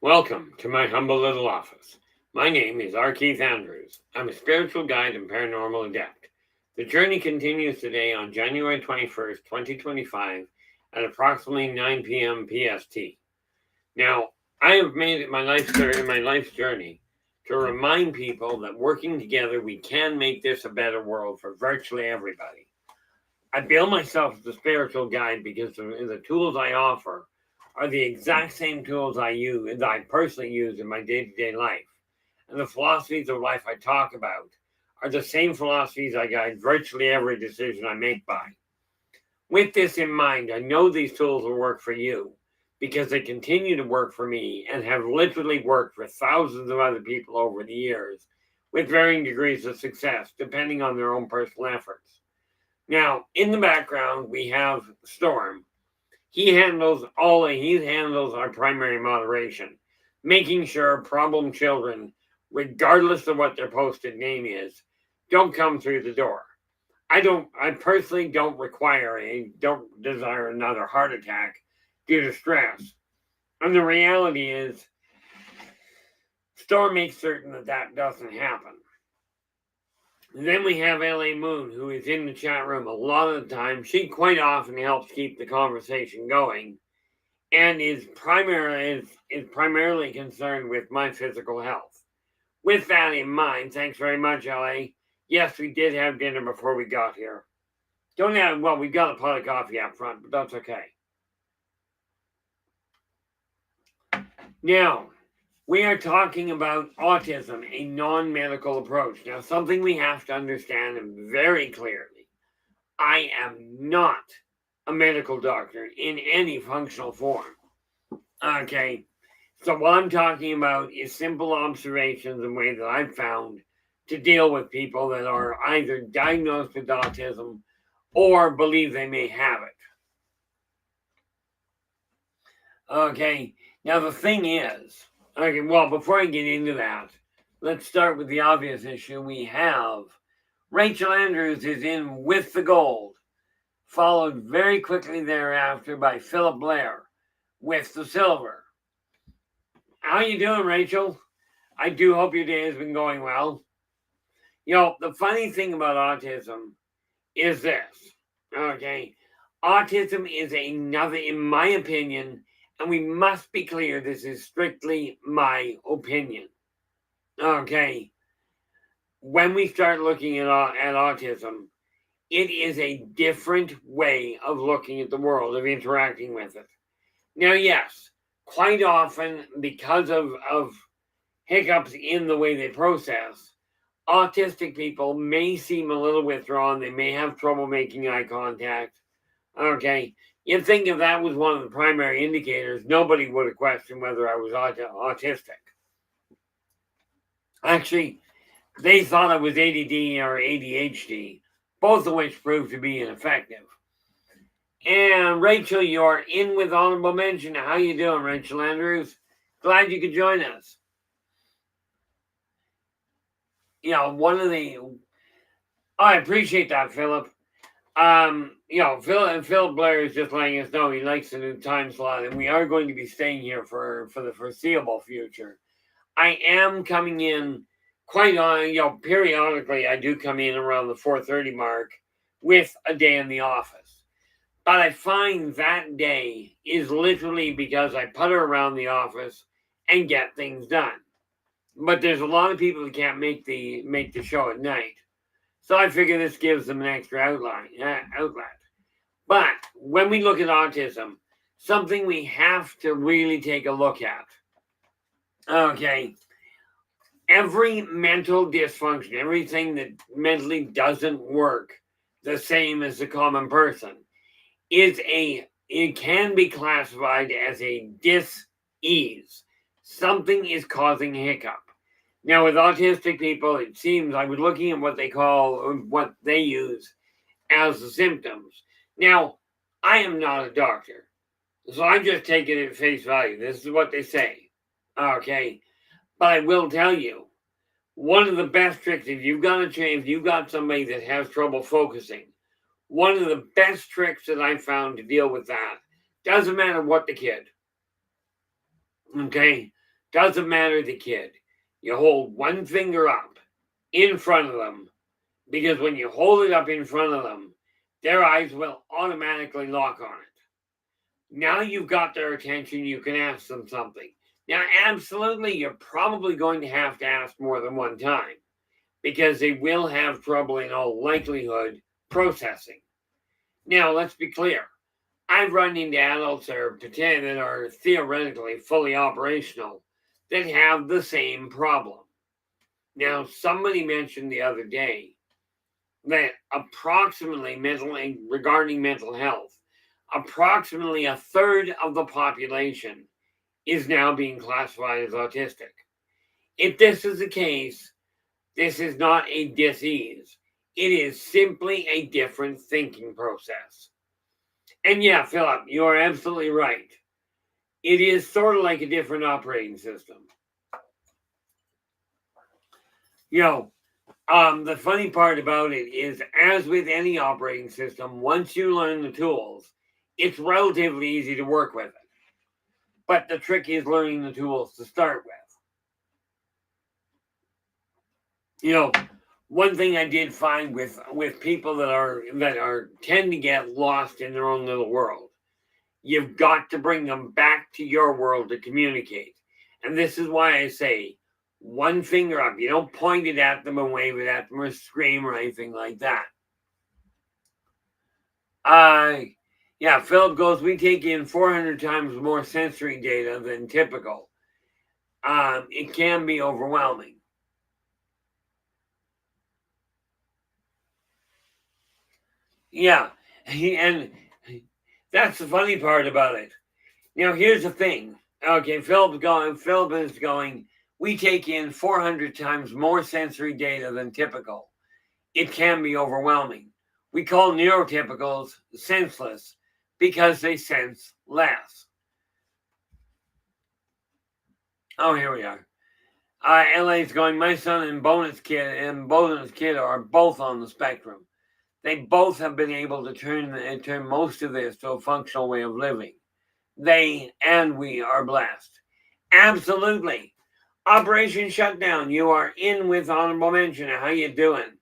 Welcome to my humble little office. My name is R. Keith Andrews. I'm a spiritual guide and paranormal adept. The journey continues today on January 21st, 2025 at approximately 9 p.m. PST. Now, I have made it my life's journey to remind people that working together we can make this a better world for virtually everybody. I bill myself as a spiritual guide because the tools I offer are the exact same tools that I personally use in my day-to-day life. And the philosophies of life I talk about are the same philosophies I guide virtually every decision I make by. With this in mind, I know these tools will work for you because they continue to work for me and have literally worked for thousands of other people over the years with varying degrees of success, depending on their own personal efforts. Now, in the background, we have Storm. He handles our primary moderation, making sure problem children, regardless of what their posted name is, don't come through the door. I personally don't desire another heart attack due to stress. And the reality is, Storm makes certain that doesn't happen. Then we have LA Moon, who is in the chat room a lot of the time. She quite often helps keep the conversation going and is primarily concerned with my physical health. With that in mind, thanks very much, LA. Yes, we did have dinner before we got here. We got a pot of coffee up front, but that's okay. Now, we are talking about autism, a non-medical approach. Now, something we have to understand very clearly. I am not a medical doctor in any functional form. Okay, so what I'm talking about is simple observations and ways that I've found to deal with people that are either diagnosed with autism or believe they may have it. Okay, now the thing is, okay, well, before I get into that, let's start with the obvious issue. We have Rachel Andrews is in with the gold, followed very quickly thereafter by Philip Blair with the silver. How you doing, Rachel? I do hope your day has been going well. You know, the funny thing about autism is this, okay? Autism is another, in my opinion, and we must be clear, this is strictly my opinion. Okay. When we start looking at autism, it is a different way of looking at the world, of interacting with it. Now, yes, quite often, because of hiccups in the way they process, autistic people may seem a little withdrawn. They may have trouble making eye contact. Okay. You'd think if that was one of the primary indicators, nobody would have questioned whether I was autistic. Actually, they thought I was ADD or ADHD, both of which proved to be ineffective. And Rachel, you're in with honorable mention. How you doing, Rachel Andrews? Glad you could join us. You know, I appreciate that, Philip. Phil Blair is just letting us know he likes the new time slot, and we are going to be staying here for the foreseeable future. I am coming in quite on, periodically I do come in around the 4:30 mark with a day in the office. But I find that day is literally because I putter around the office and get things done. But there's a lot of people that can't make the show at night. So I figure this gives them an extra outlet. But when we look at autism, something we have to really take a look at. Okay. Every mental dysfunction, everything that mentally doesn't work the same as the common person, it can be classified as a dis-ease. Something is causing a hiccup. Now, with autistic people, it seems I was looking at what they use as the symptoms. Now, I am not a doctor, so I'm just taking it at face value. This is what they say. Okay. But I will tell you, one of the best tricks, if you've got somebody that has trouble focusing, one of the best tricks that I found to deal with that, doesn't matter what the kid. Okay. Doesn't matter the kid. You hold one finger up in front of them, because when you hold it up in front of them, their eyes will automatically lock on it. Now you've got their attention, you can ask them something. Now, absolutely, you're probably going to have to ask more than one time, because they will have trouble in all likelihood processing. Now, let's be clear. I've run into adults that are theoretically fully operational that have the same problem. Now, somebody mentioned the other day that regarding mental health, approximately a third of the population is now being classified as autistic. If this is the case, this is not a disease. It is simply a different thinking process. And yeah, Philip, you are absolutely right. It is sort of like a different operating system. The funny part about it is, as with any operating system, once you learn the tools, it's relatively easy to work with it. But the trick is learning the tools to start with. One thing I did find with people that tend to get lost in their own little world, you've got to bring them back to your world to communicate. And this is why I say one finger up. You don't point it at them and wave it at them or scream or anything like that. Philip goes, we take in 400 times more sensory data than typical. It can be overwhelming. Yeah, and that's the funny part about it. Here's the thing. Okay, Philip is going, we take in 400 times more sensory data than typical. It can be overwhelming. We call neurotypicals senseless because they sense less. Oh, here we are. LA's going, my son and Bonus Kid are both on the spectrum. They both have been able to turn most of this to a functional way of living. They and we are blessed. Absolutely. Operation Shutdown, you are in with honorable mention. How you doing?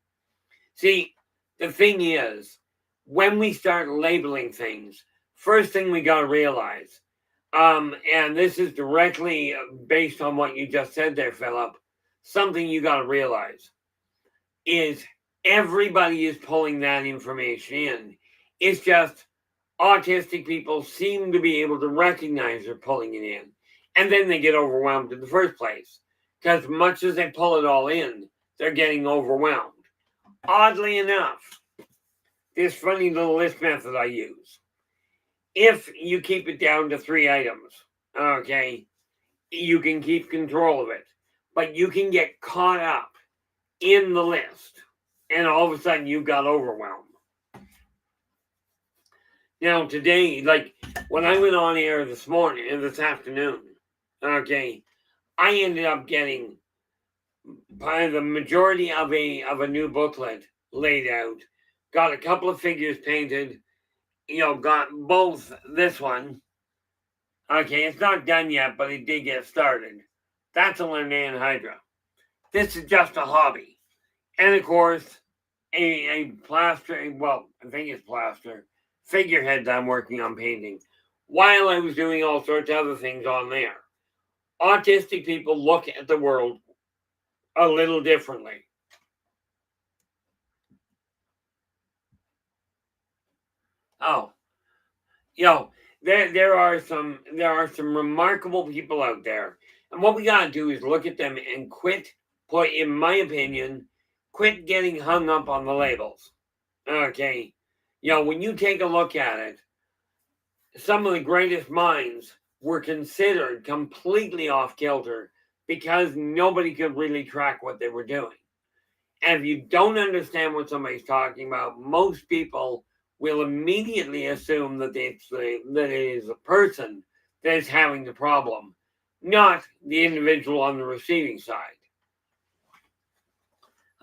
See, the thing is, when we start labeling things, first thing we got to realize, and this is directly based on what you just said there, Philip, something you got to realize is everybody is pulling that information in. It's just autistic people seem to be able to recognize they're pulling it in. And then they get overwhelmed in the first place. Because much as they pull it all in, they're getting overwhelmed. Oddly enough, this funny little list method I use, if you keep it down to 3 items, okay, you can keep control of it. But you can get caught up in the list. And all of a sudden, you've got overwhelmed. Now, today, like when I went on air this afternoon, okay, I ended up getting by the majority of a new booklet laid out, got a couple of figures painted, got both this one. Okay, it's not done yet, but it did get started. That's a Linnaean Hydra. This is just a hobby. And of course, a plaster, I think it's plaster, figureheads I'm working on painting, while I was doing all sorts of other things on there. Autistic people look at the world a little differently. Oh, there are some remarkable people out there, and what we gotta do is look at them and in my opinion, quit getting hung up on the labels. Okay, when you take a look at it, some of the greatest minds were considered completely off kilter because nobody could really track what they were doing. And if you don't understand what somebody's talking about, most people will immediately assume that it is the person that is having the problem, not the individual on the receiving side.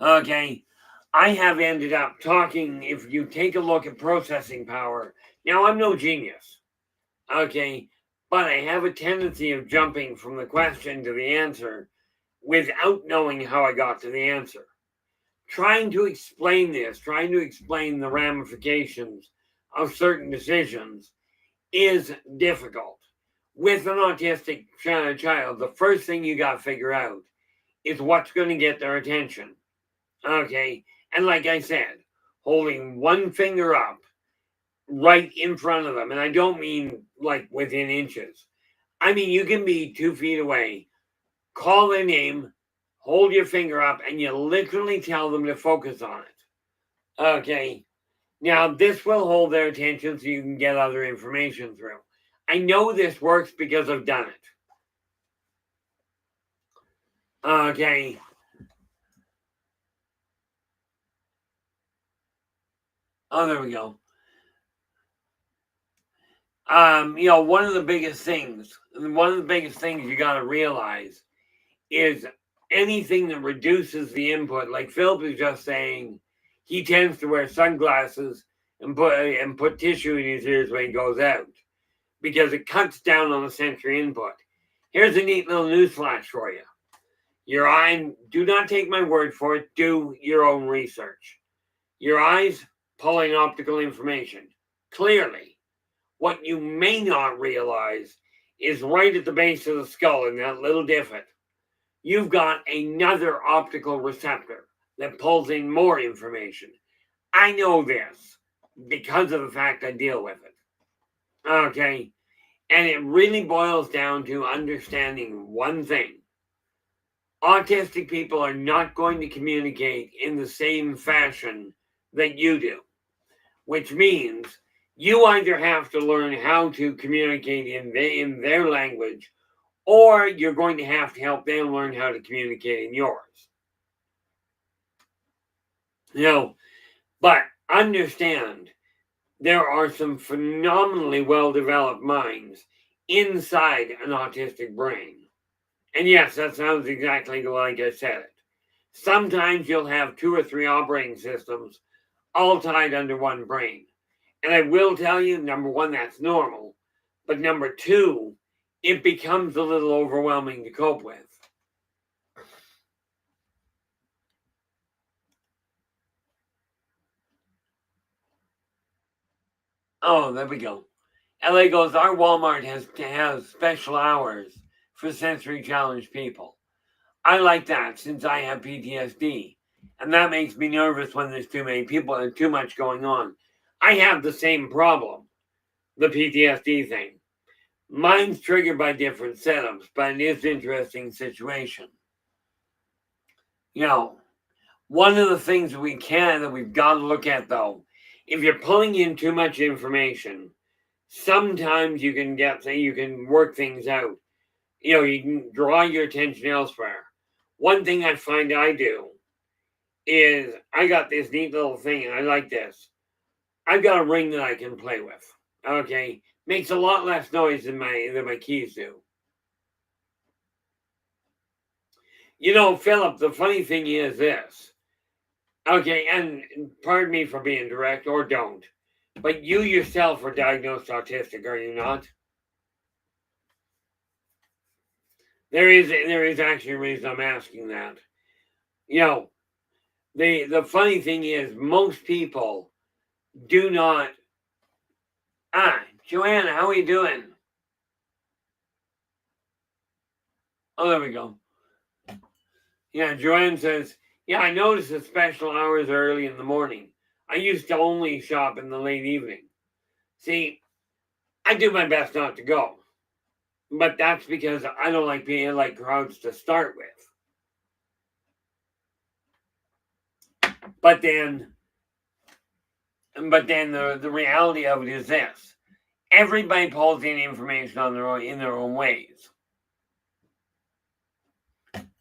Okay, I have ended up talking, if you take a look at processing power, now I'm no genius, okay, but I have a tendency of jumping from the question to the answer without knowing how I got to the answer. Trying to explain this, trying to explain the ramifications of certain decisions is difficult. With an autistic child, the first thing you got to figure out is what's going to get their attention. Okay? And like I said, holding one finger up right in front of them, and I don't mean like within inches. I mean, you can be 2 feet away, call their name, hold your finger up, and you literally tell them to focus on it. Okay? Now, this will hold their attention so you can get other information through. I know this works because I've done it. Okay. Oh, there we go. One of the biggest things you got to realize is anything that reduces the input. Like Philip is just saying, he tends to wear sunglasses and put tissue in his ears when he goes out because it cuts down on the sensory input. Here's a neat little newsflash for you. Your eye, do not take my word for it, do your own research. Your eyes pulling optical information. Clearly, what you may not realize is right at the base of the skull in that little divot, you've got another optical receptor that pulls in more information. I know this because of the fact I deal with it. Okay? And it really boils down to understanding one thing. Autistic people are not going to communicate in the same fashion that you do, which means you either have to learn how to communicate in their language, or you're going to have to help them learn how to communicate in yours. But understand, there are some phenomenally well-developed minds inside an autistic brain. And yes, that sounds exactly like I said it. Sometimes you'll have 2 or 3 operating systems all tied under one brain. And I will tell you, number 1, that's normal. But number 2, it becomes a little overwhelming to cope with. Oh, there we go. LA goes, our Walmart has special hours for sensory challenged people. I like that since I have PTSD. And that makes me nervous when there's too many people and too much going on. I have the same problem, the PTSD thing. Mine's triggered by different setups, but it is an interesting situation. One of the things that we've got to look at though, if you're pulling in too much information, sometimes you can work things out. You can draw your attention elsewhere. One thing I find I do is I got this neat little thing, and I like this. I've got a ring that I can play with. Okay, makes a lot less noise than my keys do. Philip, the funny thing is this. Okay, and pardon me for being direct, or don't, but you yourself are diagnosed autistic, are you not? There is actually a reason I'm asking that. The funny thing is most people do not. Joanna, how are you doing? Oh, there we go. Yeah, Joanne says, yeah, I noticed the special hours early in the morning. I used to only shop in the late evening. See, I do my best not to go. But that's because I don't like being like crowds to start with. But then the reality of it is this. Everybody pulls in information in their own ways.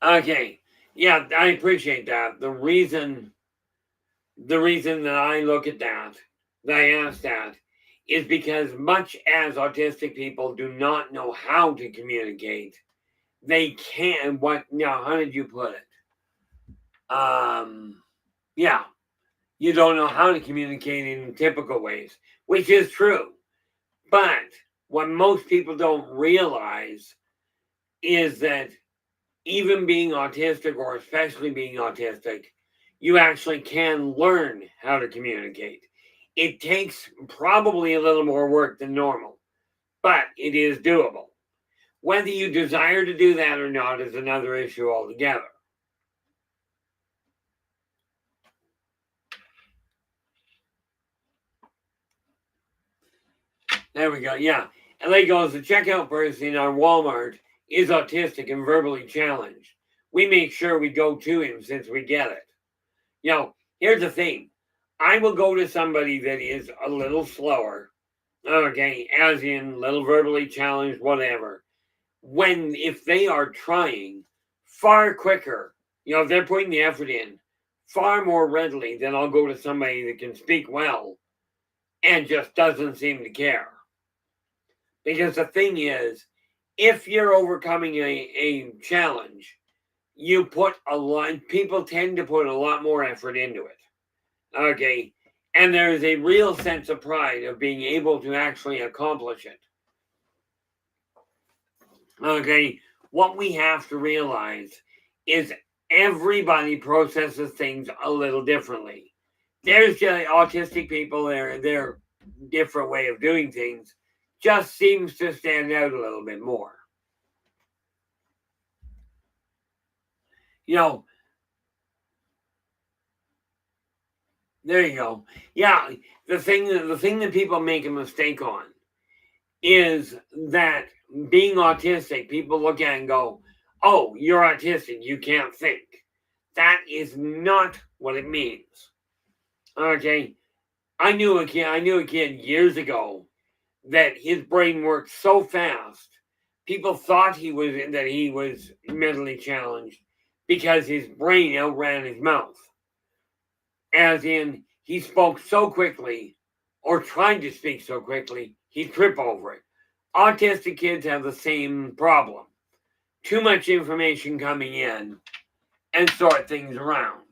Okay. Yeah, I appreciate that. The reason that I look at that I ask that, is because much as autistic people do not know how to communicate, they can. How did you put it? Yeah, you don't know how to communicate in typical ways, which is true. But what most people don't realize is that even being autistic, or especially being autistic, you actually can learn how to communicate. It takes probably a little more work than normal, but it is doable. Whether you desire to do that or not is another issue altogether. There we go. Yeah. LA goes, the checkout person in our Walmart is autistic and verbally challenged. We make sure we go to him since we get it. You know, here's the thing. I will go to somebody that is a little slower, okay, as in little verbally challenged, whatever, if they are trying far quicker, if they're putting the effort in far more readily than I'll go to somebody that can speak well and just doesn't seem to care. Because the thing is, if you're overcoming a challenge, you put a lot, people tend to put a lot more effort into it. Okay. And there's a real sense of pride of being able to actually accomplish it. Okay. What we have to realize is everybody processes things a little differently. There's just autistic people, their different way of doing things just seems to stand out a little bit more. There you go. Yeah, the thing that people make a mistake on is that being autistic, people look at it and go, "Oh, you're autistic, you can't think." That is not what it means. Okay, I knew a kid years ago that his brain worked so fast. People thought he was mentally challenged because his brain outran his mouth. As in, he spoke so quickly, or tried to speak so quickly, he'd trip over it. Autistic kids have the same problem. Too much information coming in and sort things around.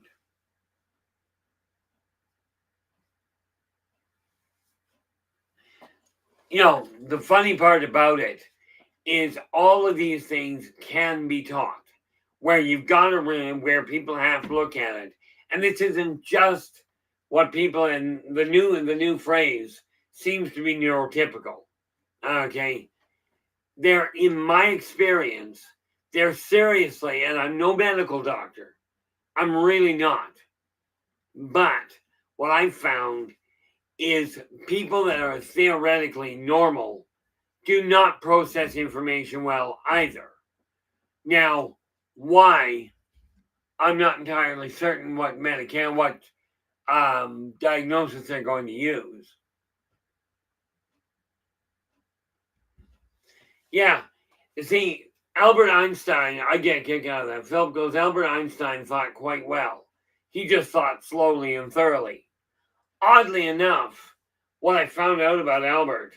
The funny part about it is all of these things can be taught, where you've got a room where people have to look at it. And this isn't just what people in the new phrase seems to be neurotypical. Okay. They're, in my experience, they're seriously, and I'm no medical doctor. I'm really not. But what I've found is people that are theoretically normal do not process information well either. Now, why? I'm not entirely certain what diagnosis they're going to use. Yeah, you see, Albert Einstein, I get a kick out of that. Philip goes, Albert Einstein thought quite well. He just thought slowly and thoroughly. Oddly enough, what I found out about Albert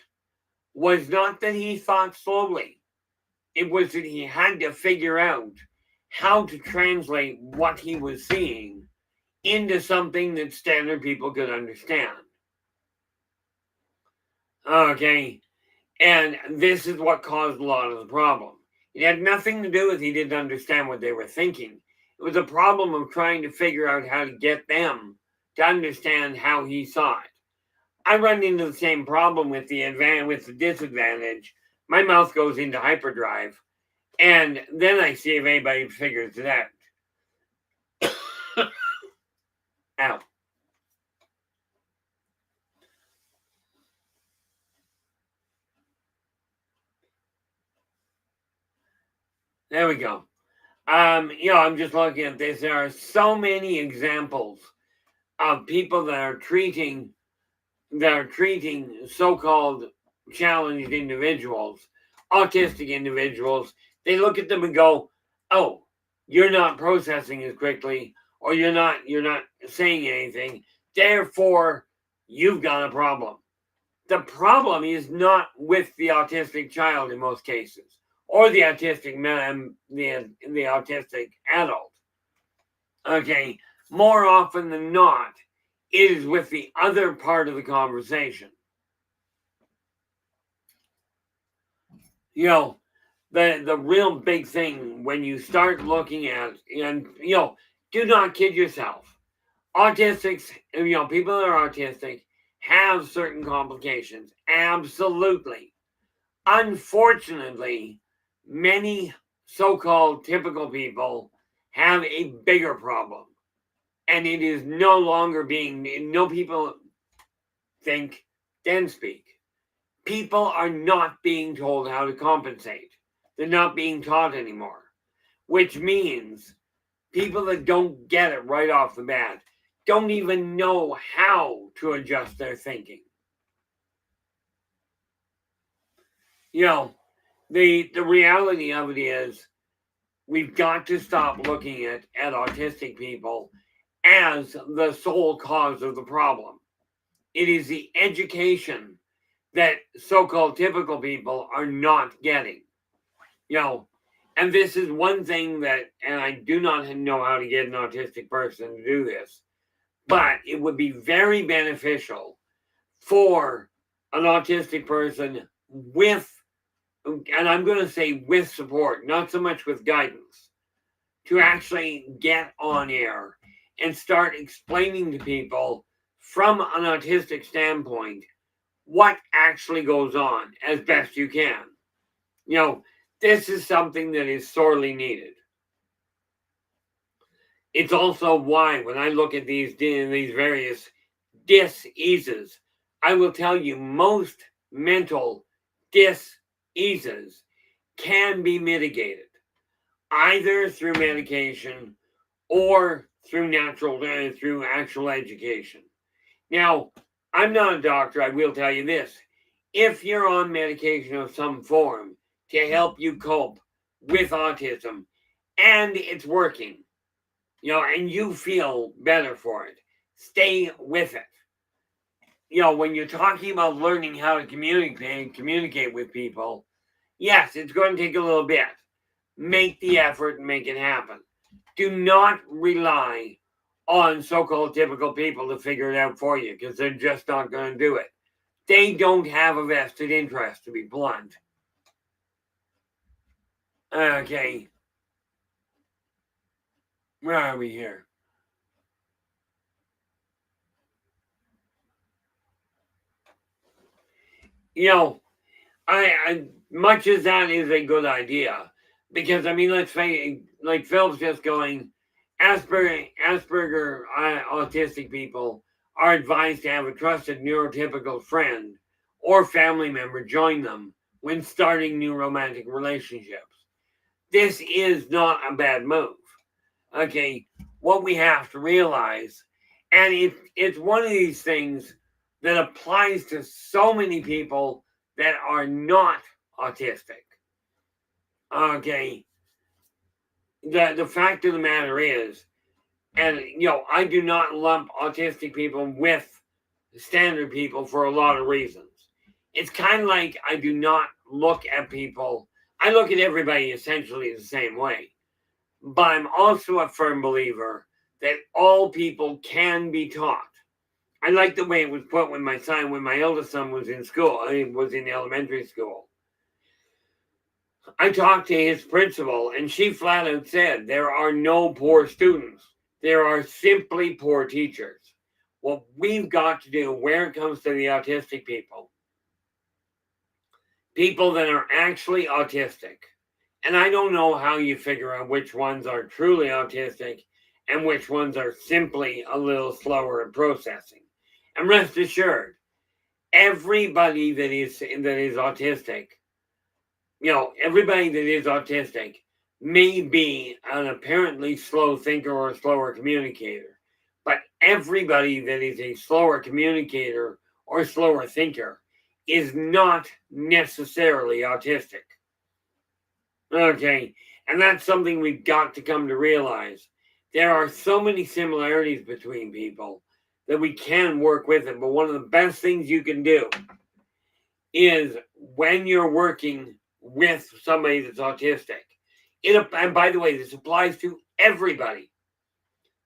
was not that he thought slowly. It was that he had to figure out how to translate what he was seeing into something that standard people could understand. Okay, and this is what caused a lot of the problem. It had nothing to do with he didn't understand what they were thinking. It was a problem of trying to figure out how to get them to understand how he saw it. I run into the same problem with the disadvantage. My mouth goes into hyperdrive, and then I see if anybody figures it out. Ow. There we go. I'm just looking at this. There are so many examples of people that are treating so-called challenged individuals, autistic individuals. They look at them and go, "Oh, you're not processing as quickly, or you're not saying anything. Therefore, you've got a problem." The problem is not with the autistic child in most cases, or the autistic man, the autistic adult. Okay, more often than not, it is with the other part of the conversation. You know, the real big thing when you start looking at, and do not kid yourself. Autistics, people that are autistic have certain complications. Absolutely. Unfortunately, many so-called typical people have a bigger problem. And it is no longer no people think, then speak. People are not being told how to compensate. They're not being taught anymore, which means people that don't get it right off the bat don't even know how to adjust their thinking. The reality of it is we've got to stop looking at autistic people as the sole cause of the problem. It is the education that so-called typical people are not getting. And this is one thing that, and I do not know how to get an autistic person to do this, but it would be very beneficial for an autistic person with, and I'm going to say with support, not so much with guidance, to actually get on air and start explaining to people from an autistic standpoint what actually goes on as best you can. This is something that is sorely needed. It's also why when I look at these various dis-eases, I will tell you most mental dis-eases can be mitigated either through medication or through through actual education. Now, I'm not a doctor. I will tell you this. If you're on medication of some form to help you cope with autism and it's working, and you feel better for it, stay with it. When you're talking about learning how to communicate with people, yes, it's going to take a little bit. Make the effort and make it happen. Do not rely on so-called typical people to figure it out for you, because they're just not going to do it. They don't have a vested interest, to be blunt. Okay. Where are we here? I much as that is a good idea, because let's face it, like Phil's just going, Asperger autistic people are advised to have a trusted neurotypical friend or family member join them when starting new romantic relationships. This is not a bad move. Okay, what we have to realize, and it's one of these things that applies to so many people that are not autistic. Okay, the fact of the matter is, and I do not lump autistic people with standard people for a lot of reasons. It's kind of like I do not look at people, I look at everybody essentially the same way. But I'm also a firm believer that all people can be taught. I like the way it was put when my eldest son was in school, was in elementary school. I talked to his principal, and she flat out said, there are no poor students. There are simply poor teachers. What we've got to do where it comes to the autistic people that are actually autistic, and I don't know how you figure out which ones are truly autistic and which ones are simply a little slower in processing. And rest assured, everybody that is autistic, everybody that is autistic may be an apparently slow thinker or a slower communicator. But everybody that is a slower communicator or slower thinker is not necessarily autistic. Okay, and that's something we've got to come to realize. There are so many similarities between people that we can work with it, but one of the best things you can do is when you're working with somebody that's autistic. And by the way, this applies to everybody.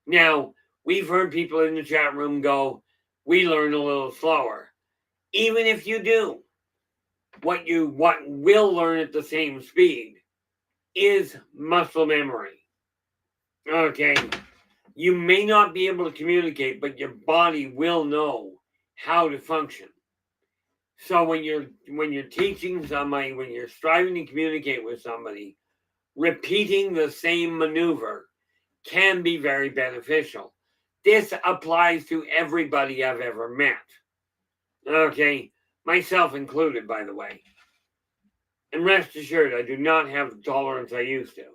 Now, we've heard people in the chat room go, we learn a little slower. Even if you do, what will learn at the same speed is muscle memory. Okay. You may not be able to communicate, but your body will know how to function. So when you're teaching somebody, when you're striving to communicate with somebody, repeating the same maneuver can be very beneficial. This applies to everybody I've ever met. Okay, myself included, by the way. And rest assured, I do not have the tolerance I used to.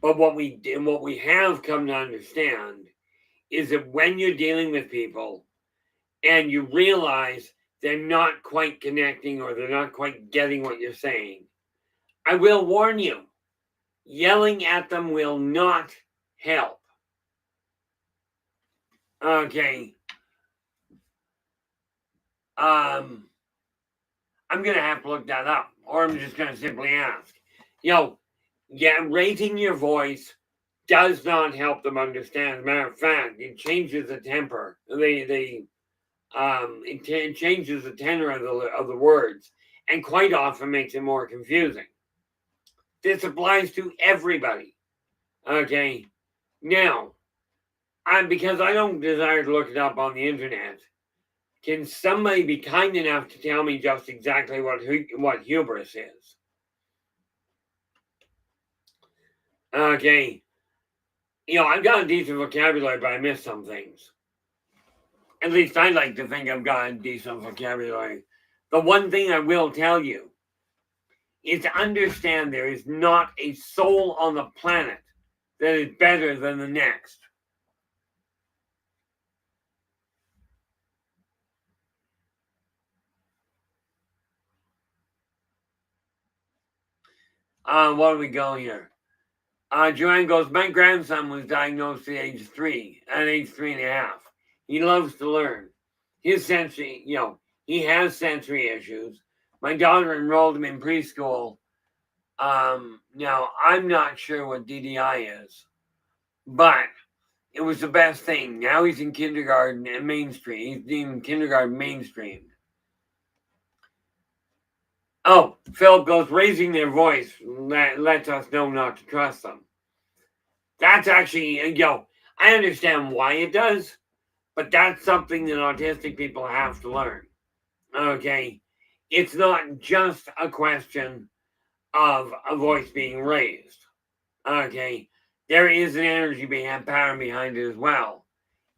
But what we have come to understand is that when you're dealing with people and you realize they're not quite connecting or they're not quite getting what you're saying, I will warn you, yelling at them will not help. Okay. I'm going to have to look that up, or I'm just going to simply ask. Raising your voice does not help them understand. As a matter of fact, it changes the temper. It changes the tenor of the words, and quite often makes it more confusing. This applies to everybody. Okay. Now, because I don't desire to look it up on the internet, can somebody be kind enough to tell me just exactly what hubris is? Okay. I've got a decent vocabulary, but I miss some things. At least I like to think I've got a decent vocabulary. The one thing I will tell you is to understand there is not a soul on the planet that is better than the next. What do we go here? Joanne goes, my grandson was diagnosed at age 3, at age 3.5. He loves to learn. His sensory, he has sensory issues. My daughter enrolled him in preschool. Now, I'm not sure what DDI is, but it was the best thing. Now he's in kindergarten and mainstream. He's in kindergarten mainstream. Oh, Philip goes, raising their voice lets us know not to trust them. That's actually, I understand why it does, but that's something that autistic people have to learn. Okay? It's not just a question of a voice being raised. Okay? There is an energy power behind it as well.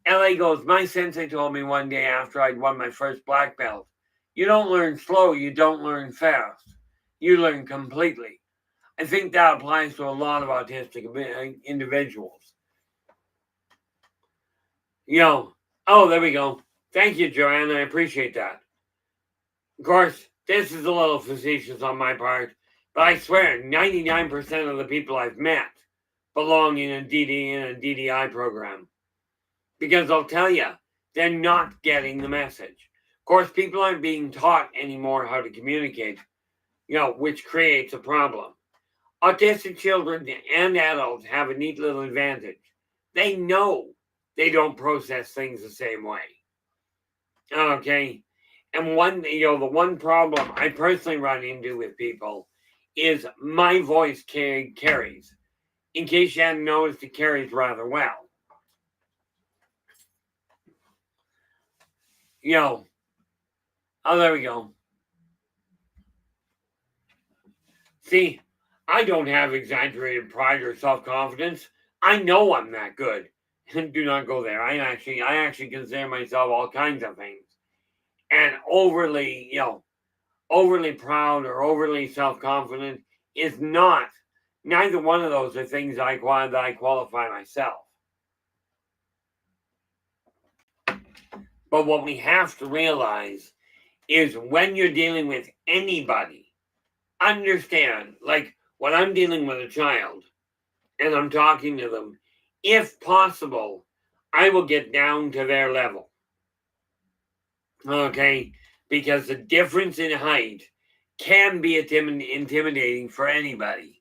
LA goes, my sensei told me one day after I'd won my first black belt, you don't learn slow, you don't learn fast. You learn completely. I think that applies to a lot of autistic individuals. There we go. Thank you, Joanne. I appreciate that. Of course, this is a little facetious on my part, but I swear 99% of the people I've met belong in a DDI program. Because I'll tell you, they're not getting the message. Of course, people aren't being taught anymore how to communicate, which creates a problem. Autistic children and adults have a neat little advantage. They know they don't process things the same way. Okay. And the one problem I personally run into with people is my voice carries. In case you hadn't noticed, it carries rather well. There we go. See, I don't have exaggerated pride or self-confidence. I know I'm that good. Do not go there. I actually consider myself all kinds of things. And overly proud or overly self-confident is not. Neither one of those are things that I qualify myself. But what we have to realize is when you're dealing with anybody, understand, like when I'm dealing with a child and I'm talking to them, if possible, I will get down to their level. Okay? Because the difference in height can be intimidating for anybody.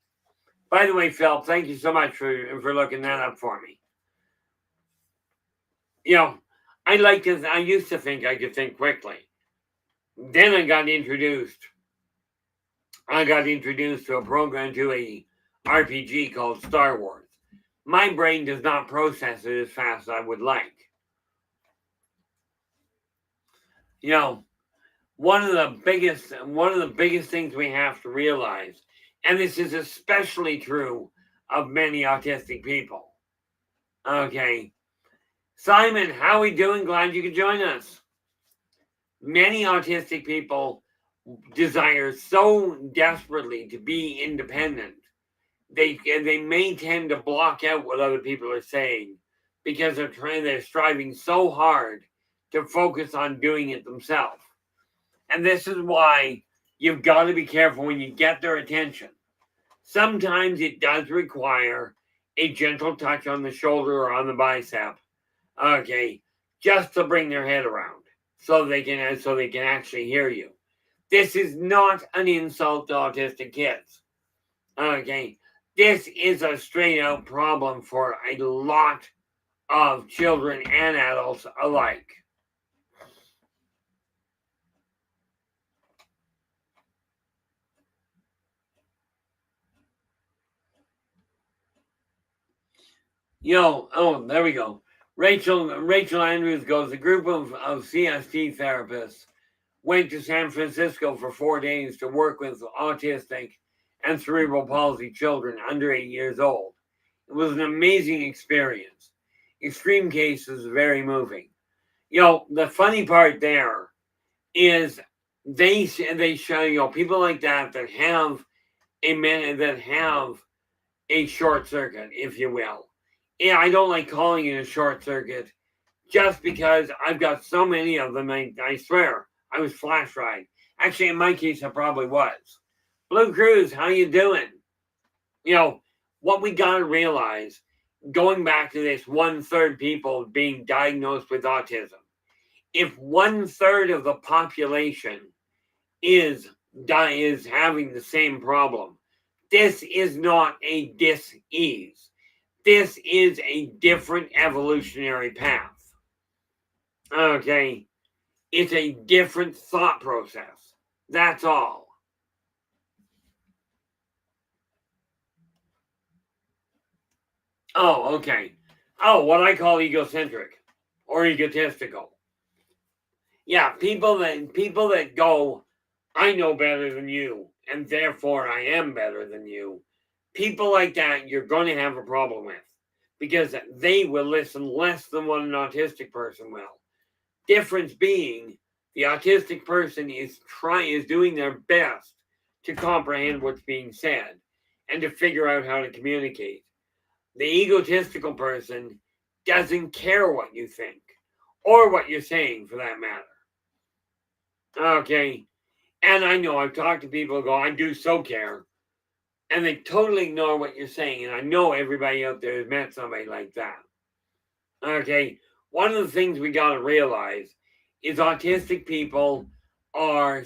By the way, Phil, thank you so much for looking that up for me. I used to think I could think quickly. Then I got introduced to a program, to a RPG called Star Wars. My brain does not process it as fast as I would like. You know, one of the biggest things we have to realize, and this is especially true of many autistic people. Okay. Simon, how are we doing? Glad you could join us. Many autistic people desire so desperately to be independent. They may tend to block out what other people are saying because they're striving so hard to focus on doing it themselves. And this is why you've got to be careful when you get their attention. Sometimes it does require a gentle touch on the shoulder or on the bicep, okay, just to bring their head around so they can actually hear you. This is not an insult to autistic kids, okay. This is a straight out problem for a lot of children and adults alike. There we go. Rachel Andrews goes, a group of CST therapists went to San Francisco for 4 days to work with autistic and cerebral palsy children under 8 years old. It was an amazing experience. Extreme cases, very moving. The funny part there is they show people like that have a short circuit, if you will. Yeah, I don't like calling it a short circuit just because I've got so many of them. I swear I was flash right. Actually, in my case, I probably was. Blue Cruz, how you doing? What we got to realize, going back to this 1/3 people being diagnosed with autism, if 1/3 of the population is having the same problem, this is not a dis-ease. This is a different evolutionary path. Okay? It's a different thought process. That's all. Oh, okay. Oh, what I call egocentric or egotistical. Yeah, people that go, I know better than you, and therefore I am better than you. People like that you're going to have a problem with because they will listen less than what an autistic person will. Difference being, the autistic person is doing their best to comprehend what's being said and to figure out how to communicate. The egotistical person doesn't care what you think or what you're saying, for that matter. Okay. And I know I've talked to people who go, I do so care. And they totally ignore what you're saying. And I know everybody out there has met somebody like that. Okay. One of the things we got to realize is autistic people are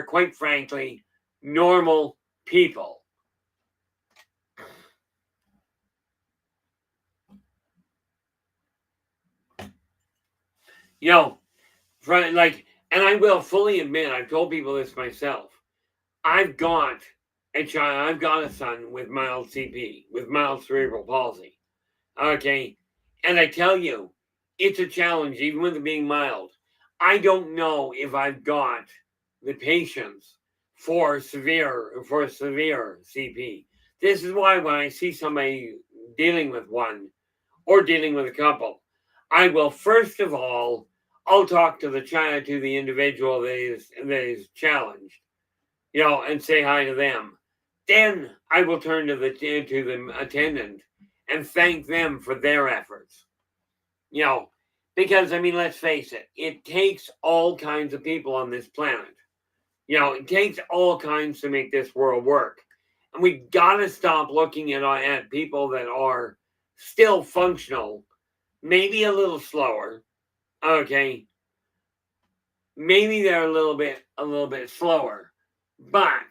quite frankly, normal people. And I will fully admit, I've told people this myself. I've got a son with mild CP, with mild cerebral palsy. Okay. And I tell you, it's a challenge, even with it being mild. I don't know if I've got the patience for severe CP. This is why when I see somebody dealing with one or dealing with a couple, I will first of all, I'll talk to the individual that is challenged, and say hi to them. Then I will turn to the attendant and thank them for their efforts. Because let's face it, it takes all kinds of people on this planet. It takes all kinds to make this world work. And we gotta stop looking at people that are still functional, maybe a little slower. Okay. Maybe they're a little bit slower, but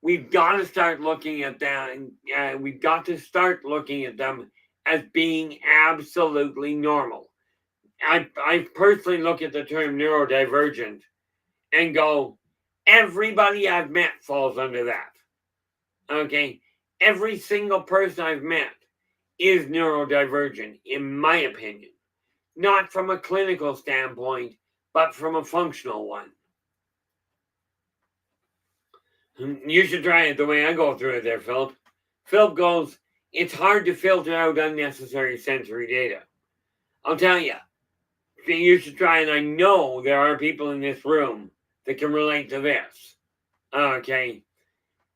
we've got to start looking at them, and we've got to start looking at them as being absolutely normal. I personally look at the term neurodivergent and go, everybody I've met falls under that. Okay? Every single person I've met is neurodivergent, in my opinion. Not from a clinical standpoint, but from a functional one. You should try it the way I go through it there, Philip. Philip goes, it's hard to filter out unnecessary sensory data. I'll tell you, you should try, and I know there are people in this room that can relate to this. Okay?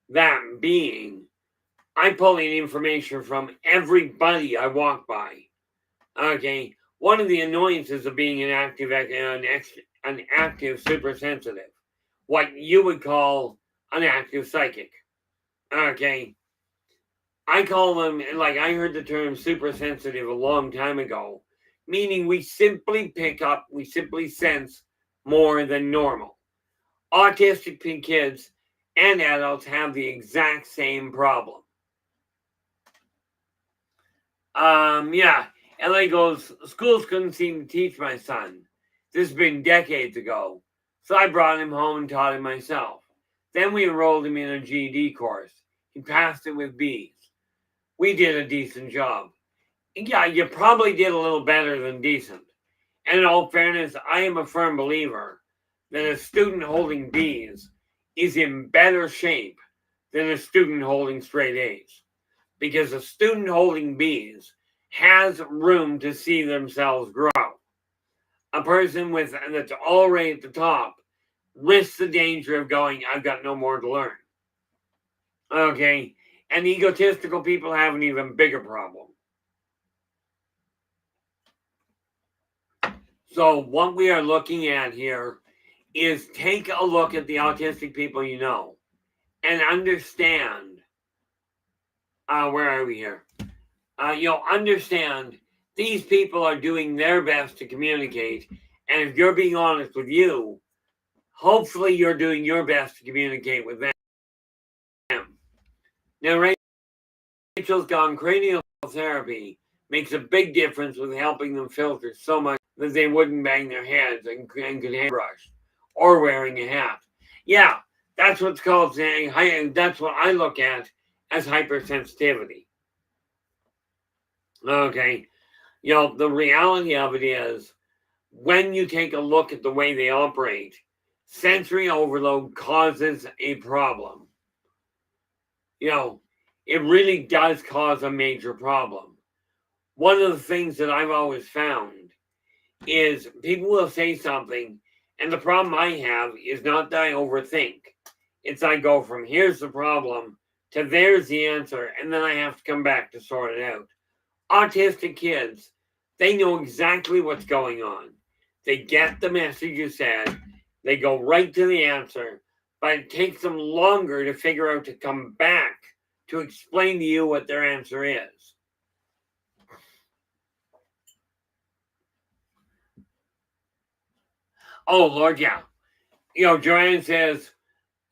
That being, I pull in information from everybody I walk by. Okay? One of the annoyances of being an active supersensitive, what you would call an active psychic. Okay? I call them, like I heard the term supersensitive a long time ago, meaning we simply pick up, we simply sense more than normal. Autistic kids and adults have the exact same problem. Yeah, LA goes, schools couldn't seem to teach my son. This has been decades ago. So I brought him home and taught him myself. Then we enrolled him in a GED course. He passed it with B's. We did a decent job. Yeah, you probably did a little better than decent. And in all fairness, I am a firm believer that a student holding B's is in better shape than a student holding straight A's. Because a student holding B's has room to see themselves grow. A person that's already at the top risks the danger of going, I've got no more to learn. Okay? And egotistical people have an even bigger problem. So what we are looking at here is take a look at the autistic people you know and understand, where are we here? Understand these people are doing their best to communicate. And if you're being honest with you, hopefully you're doing your best to communicate with them. Now, Rachel's gone cranial therapy makes a big difference with helping them filter so much that they wouldn't bang their heads and could hairbrush or wearing a hat. Yeah, that's what's called saying, that's what I look at as hypersensitivity. Okay, the reality of it is when you take a look at the way they operate, sensory overload causes a problem. It really does cause a major problem. One of the things that I've always found is people will say something, and the problem I have is not that I overthink. It's I go from here's the problem to there's the answer, and then I have to come back to sort it out. Autistic kids, they know exactly what's going on. They get the message you said, they go right to the answer, but it takes them longer to figure out to come back to explain to you what their answer is. Oh, Lord, yeah. Joanne says,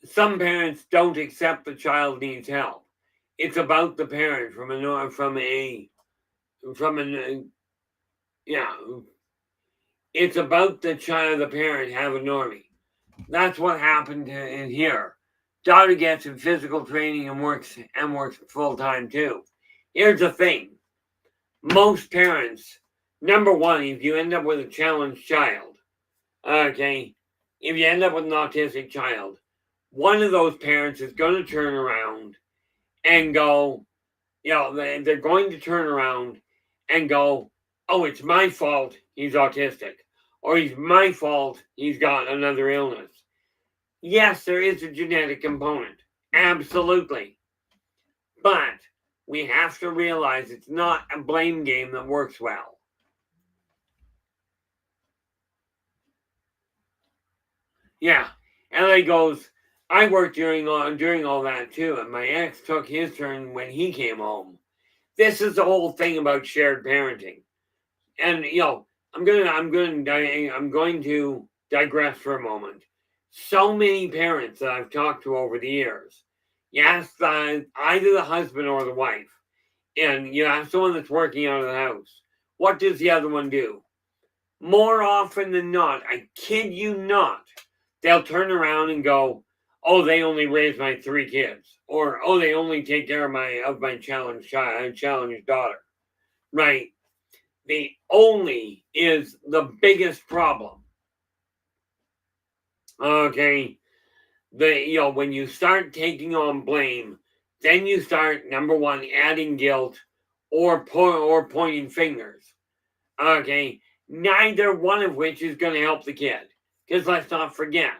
some parents don't accept the child needs help. It's about the parent it's about the child, the parent have a normie. That's what happened in here. Daughter gets in physical training and works full time too. Here's the thing. Most parents, number one, if you end up with a challenged child, okay, if you end up with an autistic child, one of those parents is going to turn around and go, they're going to turn around and go, oh, it's my fault he's autistic, or it's my fault he's got another illness. Yes, there is a genetic component, absolutely. But we have to realize it's not a blame game that works well. Yeah, LA goes, I worked during all that too, and my ex took his turn when he came home. This is the whole thing about shared parenting. And I'm going to digress for a moment. So many parents that I've talked to over the years, you ask either the husband or the wife, and you ask someone that's working out of the house, what does the other one do? more often than not, I kid you not, they'll turn around and go, oh, they only raise my 3 kids, or oh, they only take care of my challenged daughter, right? The only is the biggest problem. Okay, when you start taking on blame, then you start, number one, adding guilt or pointing fingers. Okay, neither one of which is going to help the kid, because let's not forget,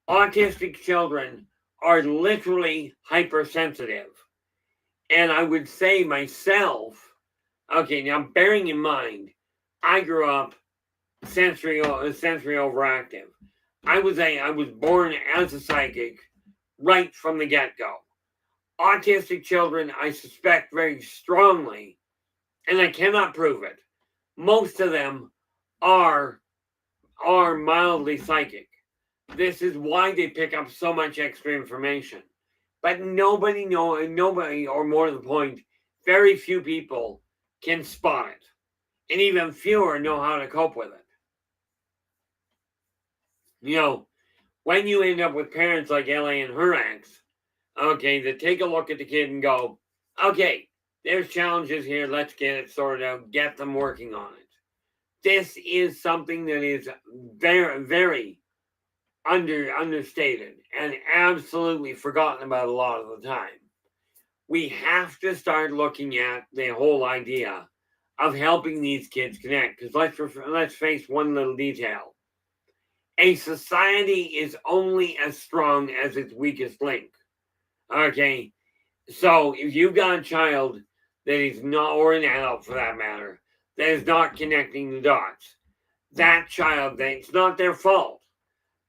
autistic children are literally hypersensitive. And I would say myself, okay, now bearing in mind, I grew up sensory overactive. I was born as a psychic right from the get-go. Autistic children, I suspect very strongly, and I cannot prove it, most of them are mildly psychic. This is why they pick up so much extra information. But nobody, or more to the point, very few people can spot it. And even fewer know how to cope with it. When you end up with parents like LA and her ex, okay, that take a look at the kid and go, okay, there's challenges here, let's get it sorted out, get them working on it. This is something that is very, very understated and absolutely forgotten about a lot of the time. We have to start looking at the whole idea of helping these kids connect. Because let's face one little detail. A society is only as strong as its weakest link. Okay? So if you've got a child that is not, or an adult for that matter, that is not connecting the dots, that child, it's not their fault.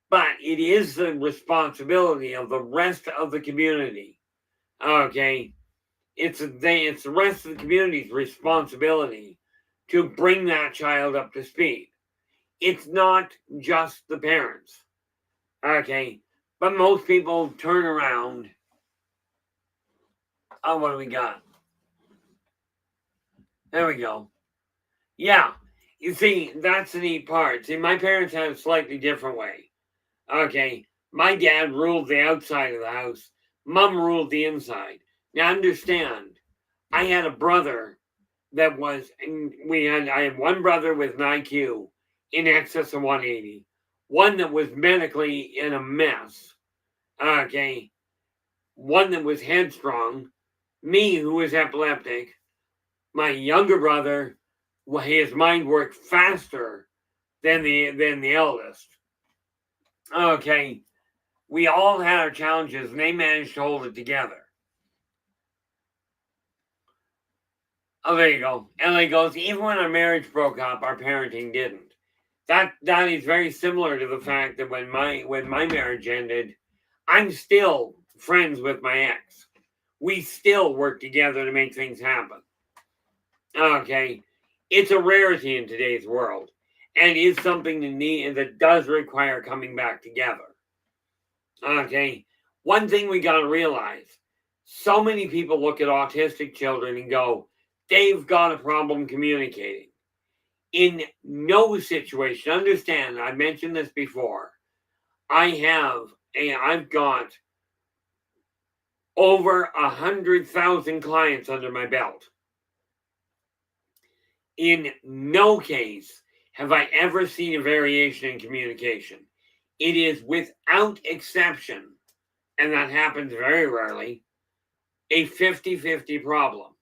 But it is the responsibility of the rest of the community. Okay? It's the rest of the community's responsibility to bring that child up to speed. It's not just the parents. Okay? But most people turn around. Oh, what do we got? There we go. Yeah. You see, that's the neat part. See, my parents had a slightly different way. Okay? My dad ruled the outside of the house. Mom ruled the inside. Now understand, I had a brother that was, I had one brother with an IQ in excess of 180, one that was medically in a mess, okay, one that was headstrong, me who was epileptic, my younger brother, his mind worked faster than the eldest. Okay, we all had our challenges and they managed to hold it together. Oh, there you go. LA goes, even when our marriage broke up, our parenting didn't. That is very similar to the fact that when my marriage ended, I'm still friends with my ex. We still work together to make things happen. Okay. It's a rarity in today's world. And is something that does require coming back together. Okay. One thing we got to realize, so many people look at autistic children and go, they've got a problem communicating. In no situation, understand, I mentioned this before, I've got over 100,000 clients under my belt. In no case have I ever seen a variation in communication. It is without exception, and that happens very rarely, a 50-50 problem.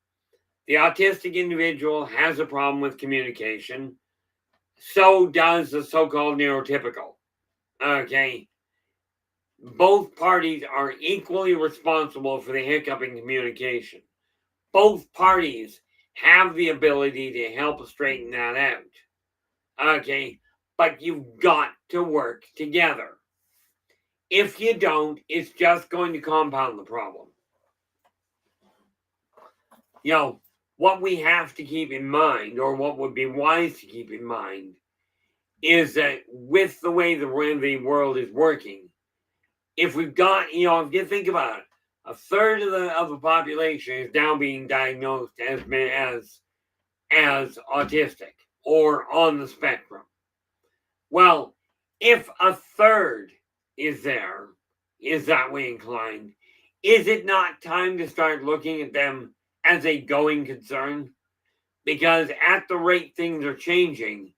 The autistic individual has a problem with communication. So does the so-called neurotypical. Okay. Both parties are equally responsible for the hiccup in communication. Both parties have the ability to help straighten that out. Okay. But you've got to work together. If you don't, it's just going to compound the problem. What we have to keep in mind, or what would be wise to keep in mind, is that with the way the world is working, if we've got, if you think about it, a third of the population is now being diagnosed as autistic. or on the spectrum? Well, if a third is that way inclined, is it not time to start looking at them as a going concern? Because at the rate things are changing,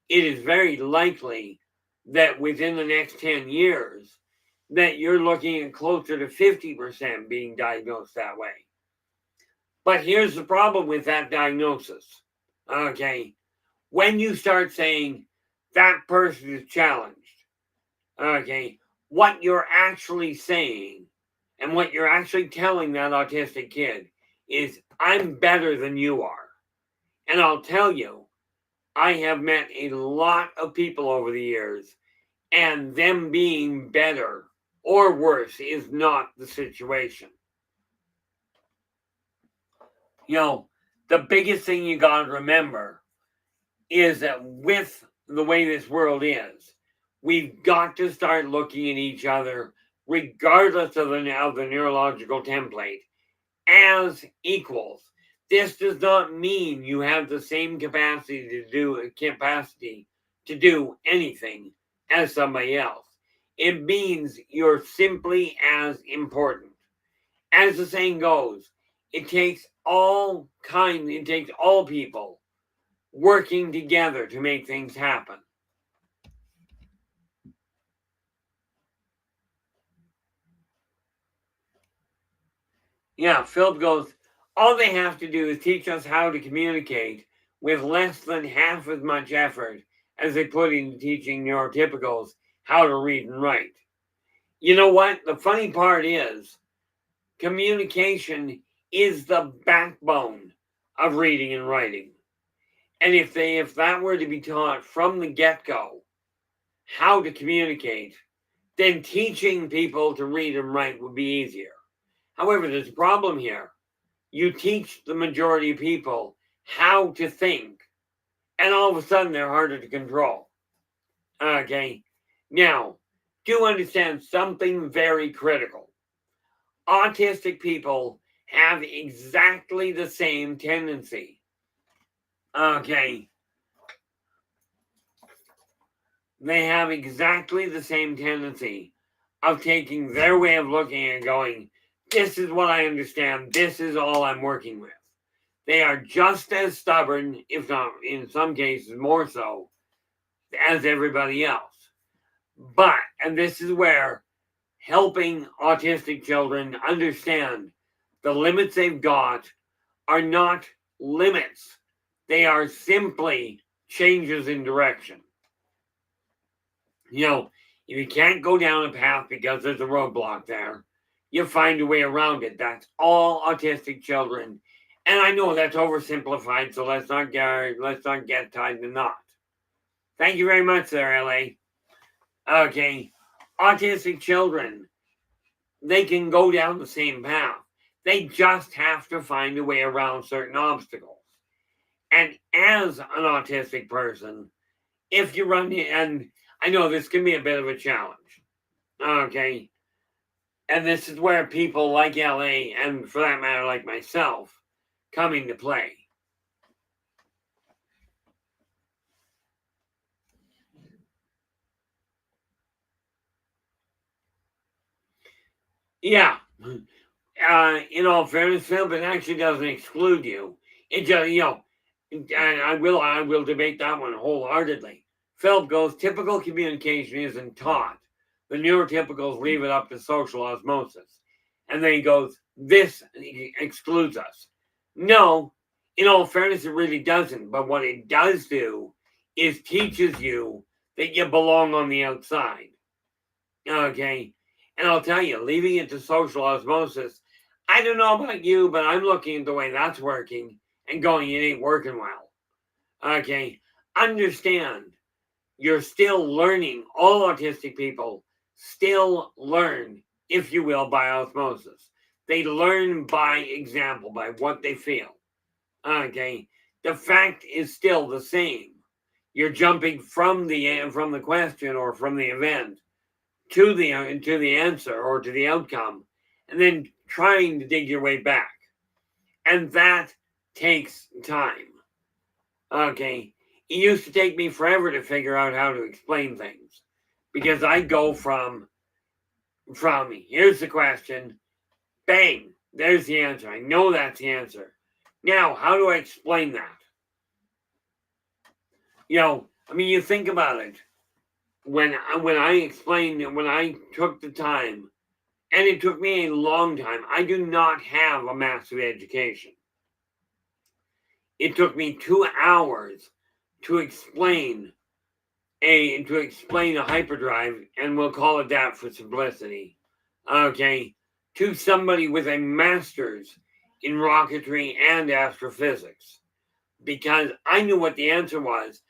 it is very likely that within the next 10 years, that you're looking at closer to 50% being diagnosed that way. But here's the problem with that diagnosis. Okay. When you start saying that person is challenged, okay, what you're actually saying and what you're actually telling that autistic kid is, I'm better than you are. And I'll tell you, I have met a lot of people over the years, and them being better or worse is not the situation. The biggest thing you got to remember is that with the way this world is, we've got to start looking at each other, regardless of the neurological template, as equals. This does not mean you have the same capacity to do anything as somebody else. It means you're simply as important. As the saying goes, it takes all people working together to make things happen. Yeah, Philip goes, all they have to do is teach us how to communicate with less than half as much effort as they put into teaching neurotypicals how to read and write. You know what? The funny part is, communication is the backbone of reading and writing. And if that were to be taught from the get-go how to communicate, then teaching people to read and write would be easier. However, there's a problem here. You teach the majority of people how to think, and all of a sudden they're harder to control. Okay? Now, do understand something very critical. Autistic people have exactly the same tendency. Okay? They have exactly the same tendency of taking their way of looking and going, this is what I understand, this is all I'm working with. They are just as stubborn, if not in some cases more so, as everybody else. But, and this is where helping autistic children understand the limits they've got are not limits. They are simply changes in direction. If you can't go down a path because there's a roadblock there, you find a way around it. That's all autistic children. And I know that's oversimplified, so let's not get tied in a knot. Thank you very much there, LA. Okay, autistic children, they can go down the same path. They just have to find a way around certain obstacles. And as an autistic person, if you run, and I know this can be a bit of a challenge, okay? And this is where people like LA, and for that matter, like myself, come into play. Yeah. In all fairness, Philip, it actually doesn't exclude you. It just, and I will debate that one wholeheartedly. Philip goes, typical communication isn't taught. The neurotypicals leave it up to social osmosis. And then he goes, this excludes us. No, in all fairness, it really doesn't. But what it does do is teaches you that you belong on the outside. Okay? And I'll tell you, leaving it to social osmosis, I don't know about you, but I'm looking at the way that's working and going, it ain't working well. Okay? Understand, you're still learning. All autistic people still learn, if you will, by osmosis. They learn by example, by what they feel. Okay? The fact is still the same. You're jumping from the question or from the event to the answer or to the outcome, and then trying to dig your way back. And that takes time. Okay. it used to take me forever to figure out how to explain things, because I go from here's the question, bang, there's the answer. I know that's the answer. Now, how do I explain that? You think about it. When I took the time, and it took me a long time. I do not have a massive education. It took me 2 hours to explain a hyperdrive, and we'll call it that for simplicity. Okay, to somebody with a master's in rocketry and astrophysics, because I knew what the answer was.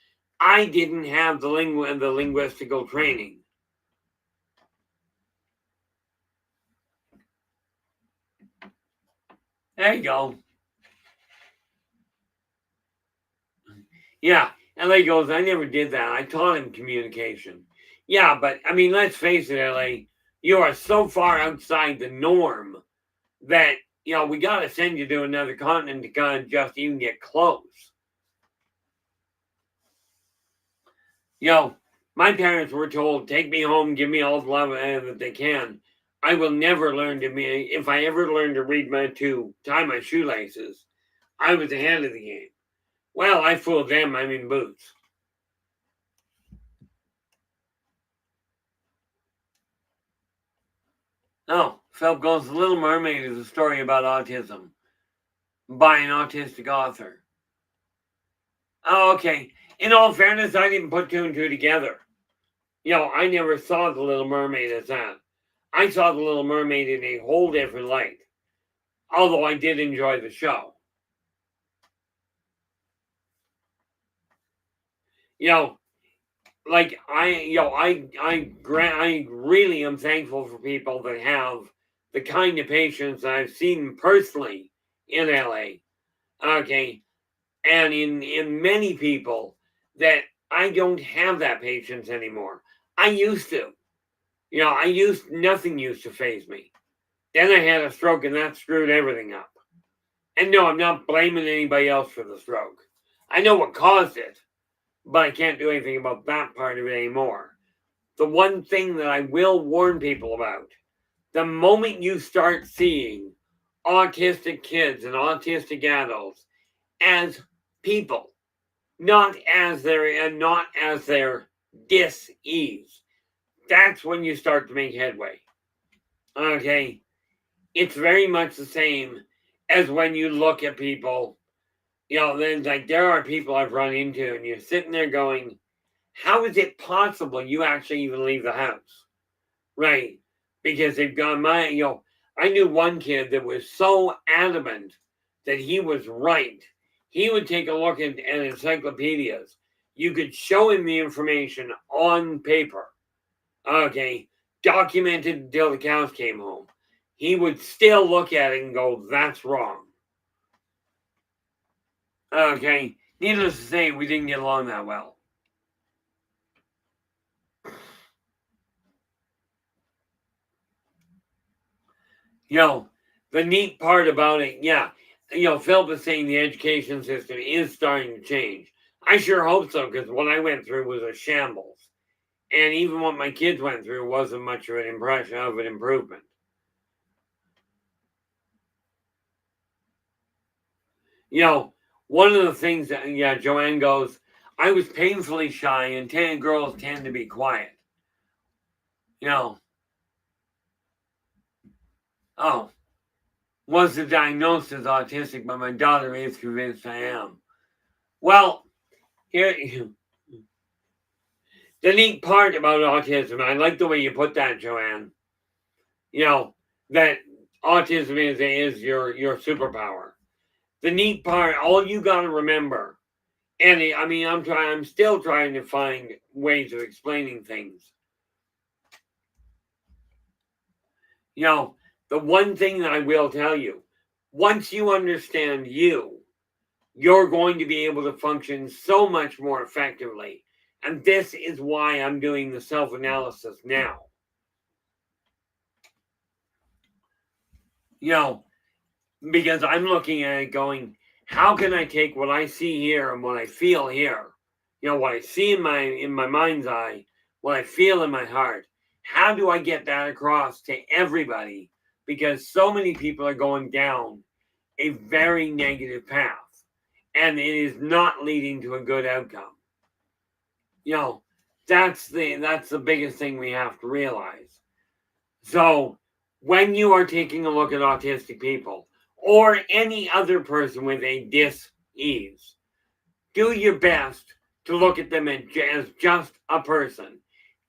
I didn't have the linguistical training. There you go. Yeah, LA goes, I never did that. I taught him communication. Yeah, but I mean, let's face it, LA, you are so far outside the norm that, we got to send you to another continent to kind of just even get close. My parents were told, take me home, give me all the love that they can. I will never learn if I ever learned to tie my shoelaces, I was ahead of the game. Well, I fooled them, I'm in boots. Oh, Phelps goes, The Little Mermaid is a story about autism by an autistic author. Oh, okay. In all fairness, I didn't put 2 and 2 together. I never saw The Little Mermaid as that. I saw The Little Mermaid in a whole different light. Although I did enjoy the show. Like I really am thankful for people that have the kind of patience that I've seen personally in LA. Okay. And in many people that I don't have that patience anymore. I used to. Nothing used to faze me. Then I had a stroke and that screwed everything up. And no, I'm not blaming anybody else for the stroke. I know what caused it, but I can't do anything about that part of it anymore. The one thing that I will warn people about, the moment you start seeing autistic kids and autistic adults as people, not as their dis-ease, that's when you start to make headway. Okay? It's very much the same as when you look at people. There are people I've run into, and you're sitting there going, how is it possible you actually even leave the house? Right? Because they've gone I knew one kid that was so adamant that he was right. He would take a look at encyclopedias. You could show him the information on paper. Okay. Documented until the cows came home. He would still look at it and go, that's wrong. Okay. Needless to say, we didn't get along that well. The neat part about it, Phil was saying the education system is starting to change. I sure hope so, because what I went through was a shambles. And even what my kids went through wasn't much of an impression of an improvement. One of the things that, Joanne goes, I was painfully shy, and 10 girls tend to be quiet. Was the diagnosis autistic, but my daughter is convinced I am. Well, here, the neat part about autism, I like the way you put that, Joanne, that autism is your superpower. The neat part, all you got to remember, and I'm still trying to find ways of explaining things. The one thing that I will tell you, once you understand you're going to be able to function so much more effectively. And this is why I'm doing the self-analysis now. Because I'm looking at it going, how can I take what I see here and what I feel here what I see in my mind's eye, what I feel in my heart. How do I get that across to everybody? Because so many people are going down a very negative path, and it is not leading to a good outcome. That's the biggest thing we have to realize. So when you are taking a look at autistic people or any other person with a dis-ease, do your best to look at them as just a person.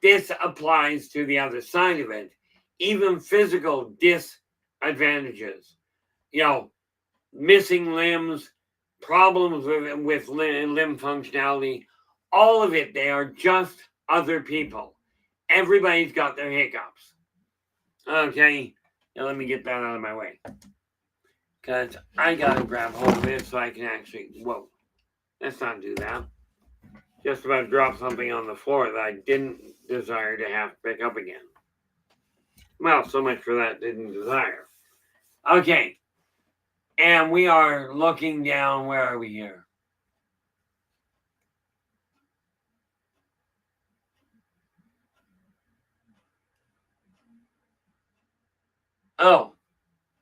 This applies to the other side of it, even physical disadvantages. Missing limbs, problems with limb functionality, all of it, they are just other people. Everybody's got their hiccups. Okay, now let me get that out of my way. Because I gotta grab hold of this so I can actually, whoa, let's not do that. Just about drop something on the floor that I didn't desire to have to pick up again. Well, so much for that didn't desire. Okay, and we are looking down, where are we here? Oh,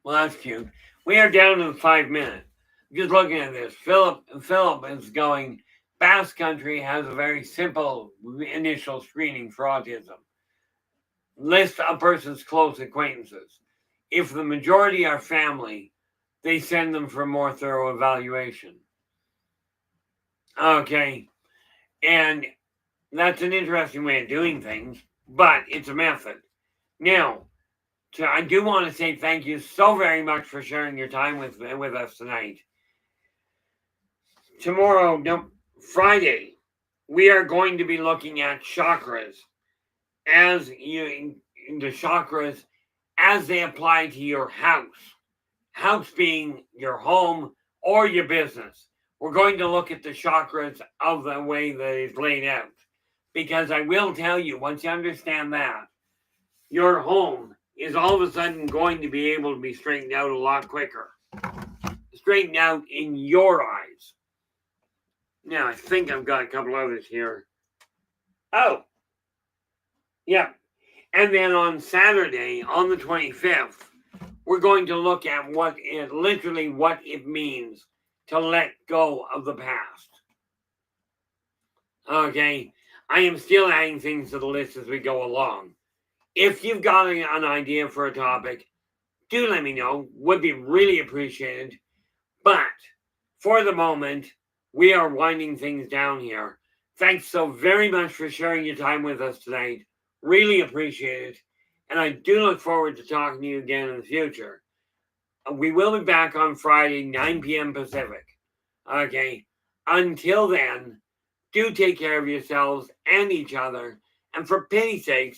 well, that's cute. We are down to 5 minutes. Just looking at this, Philip is going, Basque Country has a very simple initial screening for autism. List a person's close acquaintances. If the majority are family, they send them for more thorough evaluation. Okay, and that's an interesting way of doing things, but it's a method. Now, I do want to say thank you so very much for sharing your time with us tonight. Tomorrow, Friday, we are going to be looking at chakras the chakras as they apply to your house. House being your home or your business. We're going to look at the chakras of the way that it's laid out. Because I will tell you, once you understand that, your home is all of a sudden going to be able to be straightened out a lot quicker. Straightened out in your eyes. Now, I think I've got a couple others here. Oh, yeah. And then on Saturday, on the 25th, we're going to look at what it means to let go of the past. Okay, I am still adding things to the list as we go along. If you've got an idea for a topic, do let me know. Would be really appreciated. But for the moment, we are winding things down here. Thanks so very much for sharing your time with us tonight. Really appreciate it. And I do look forward to talking to you again in the future. We will be back on Friday, 9 p.m. Pacific. Okay. Until then, do take care of yourselves and each other. And for pity's sakes,